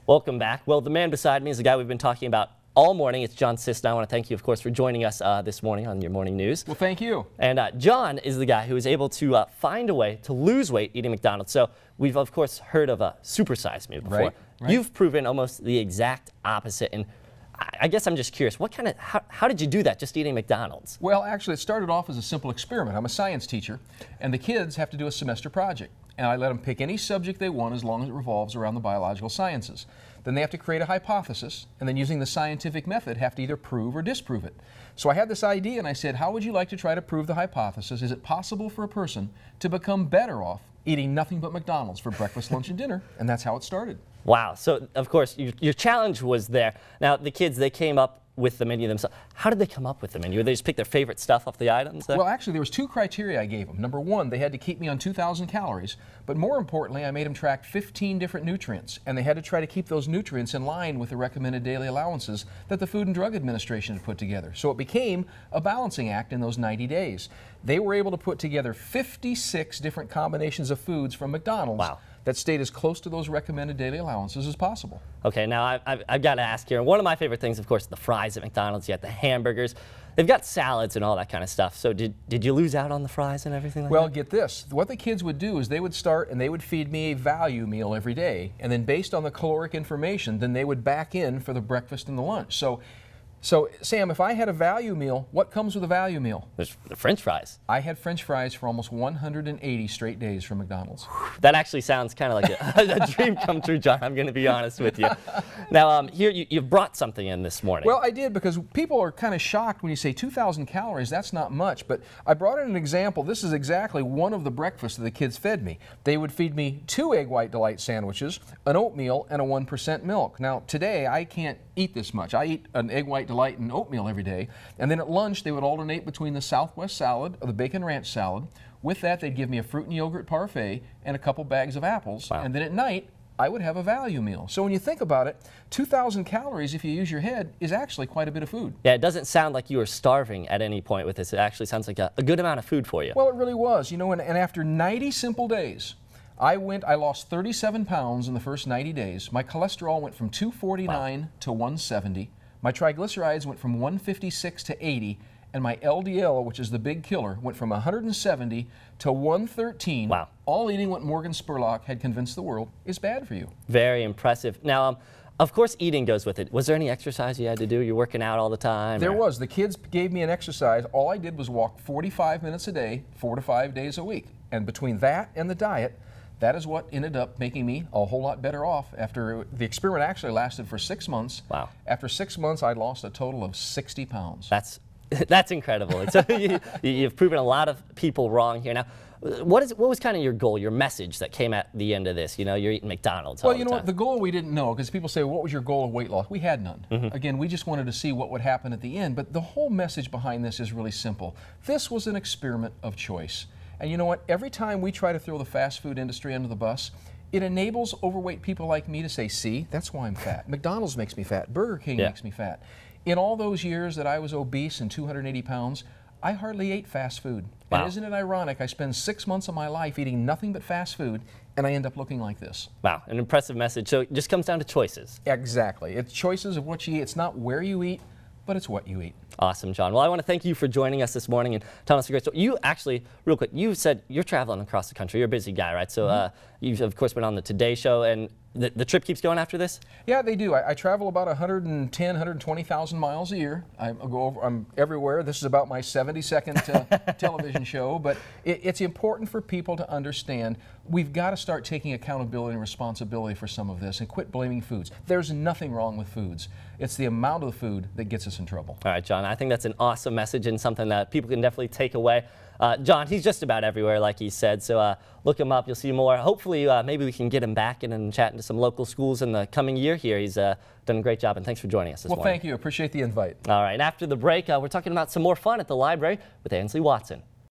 Welcome back. Well, the man beside me is the guy we've been talking about all morning. It's John Sisna. I want to thank you, of course, for joining us this morning on your morning news. Well, thank you. And John is the guy who is able to find a way to lose weight eating McDonald's. So we've, of course, heard of a supersize meal before. Right. You've proven almost the exact opposite. And I guess I'm just curious, how did you do that, just eating McDonald's? Well, actually, it started off as a simple experiment. I'm a science teacher, and the kids have to do a semester project. And I let them pick any subject they want as long as it revolves around the biological sciences. Then they have to create a hypothesis, and then using the scientific method have to either prove or disprove it. So I had this idea, and I said, how would you like to try to prove the hypothesis? Is it possible for a person to become better off eating nothing but McDonald's for breakfast, lunch, and dinner? And that's how it started. Wow. So, of course, your challenge was there. Now, the kids, they came up with the menu themselves. How did they come up with the menu? Did they just pick their favorite stuff off the items there? Well, actually, there was two criteria I gave them. Number one, they had to keep me on 2,000 calories, but more importantly, I made them track 15 different nutrients, and they had to try to keep those nutrients in line with the recommended daily allowances that the Food and Drug Administration had put together. So it became a balancing act in those 90 days. They were able to put together 56 different combinations of foods from McDonald's. Wow. That stayed as close to those recommended daily allowances as possible. Okay, now I've got to ask here, one of my favorite things, of course, the fries at McDonald's. You got the hamburgers. They've got salads and all that kind of stuff. So did you lose out on the fries and everything like that? Well, get this. What the kids would do is they would start and they would feed me a value meal every day. And then based on the caloric information, then they would back in for the breakfast and the lunch. So, Sam, if I had a value meal, what comes with a value meal? There's the French fries. I had French fries for almost 180 straight days from McDonald's. That actually sounds kind of like a dream come true, John. I'm going to be honest with you. Now, here you've brought something in this morning. Well, I did, because people are kind of shocked when you say 2,000 calories. That's not much. But I brought in an example. This is exactly one of the breakfasts that the kids fed me. They would feed me 2 Egg White Delight sandwiches, an oatmeal, and a 1% milk. Now, today, I can't eat this much. I eat an Egg White Delight and oatmeal every day. And then at lunch, they would alternate between the Southwest salad or the bacon ranch salad. With that, they'd give me a fruit and yogurt parfait and a couple bags of apples. Wow. And then at night, I would have a value meal. So when you think about it, 2,000 calories, if you use your head, is actually quite a bit of food. Yeah, it doesn't sound like you were starving at any point with this. It actually sounds like a good amount of food for you. Well, it really was. You know, and after 90 simple days, I lost 37 pounds in the first 90 days. My cholesterol went from 249 to 170. My triglycerides went from 156 to 80. And my LDL, which is the big killer, went from 170 to 113. Wow. All eating what Morgan Spurlock had convinced the world is bad for you. Very impressive. Now, of course, eating goes with it. Was there any exercise you had to do? You're working out all the time? There was. The kids gave me an exercise. All I did was walk 45 minutes a day, 4 to 5 days a week. And between that and the diet, that is what ended up making me a whole lot better off. After the experiment actually lasted for 6 months. Wow. After 6 months, I lost a total of 60 pounds. That's incredible. So you've proven a lot of people wrong here. Now, what was kind of your goal, your message that came at the end of this? You know, you're eating McDonald's all the time. Well, you know what? The goal we didn't know, because people say, well, what was your goal of weight loss? We had none. Again, we just wanted to see what would happen at the end. But the whole message behind this is really simple. This was an experiment of choice. And you know what? Every time we try to throw the fast food industry under the bus, it enables overweight people like me to say, see, that's why I'm fat. McDonald's makes me fat. Burger King makes me fat. In all those years that I was obese and 280 pounds, I hardly ate fast food. Wow. And isn't it ironic? I spend 6 months of my life eating nothing but fast food, and I end up looking like this. Wow, an impressive message. So it just comes down to choices. Exactly. It's choices of what you eat. It's not where you eat, but it's what you eat. Awesome, John. Well, I want to thank you for joining us this morning and telling us a great story. You actually, real quick, you said you're traveling across the country. You're a busy guy, right? So you've, of course, been on the Today Show, and the trip keeps going after this? Yeah, they do. I travel about 110,000, 120,000 miles a year. I'm everywhere. This is about my 72nd television show, but it's important for people to understand we've got to start taking accountability and responsibility for some of this and quit blaming foods. There's nothing wrong with foods. It's the amount of the food that gets us in trouble. All right, John, I think that's an awesome message and something that people can definitely take away. John, he's just about everywhere, like he said, so look him up. You'll see more. Hopefully, maybe we can get him back and chatting to some local schools in the coming year here. He's done a great job, and thanks for joining us this morning. Well, thank you. Appreciate the invite. All right, and after the break, we're talking about some more fun at the library with Ansley Watson.